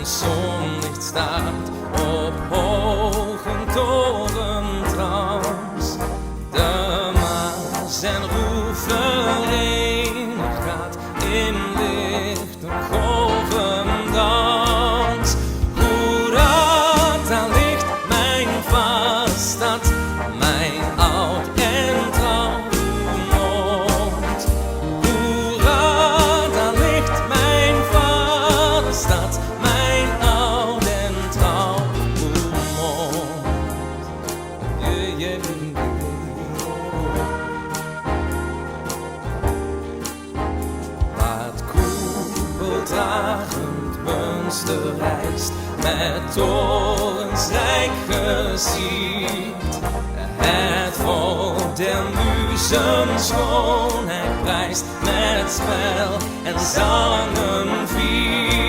zonlicht staat op hoge torentrans. De Maas en Roer verenigd gaat in licht een golvendans. Hoera, daar ligt mijn vaderstad, mijn oud en trouw Roermond. Hoera, daar ligt mijn vaderstad, mijn oud en trouw Roermond. Waar het koepeldragend Münster rijst, met torens rijk gesierd. Het volk der muzen schoonheid prijst, met spel en zangen viert.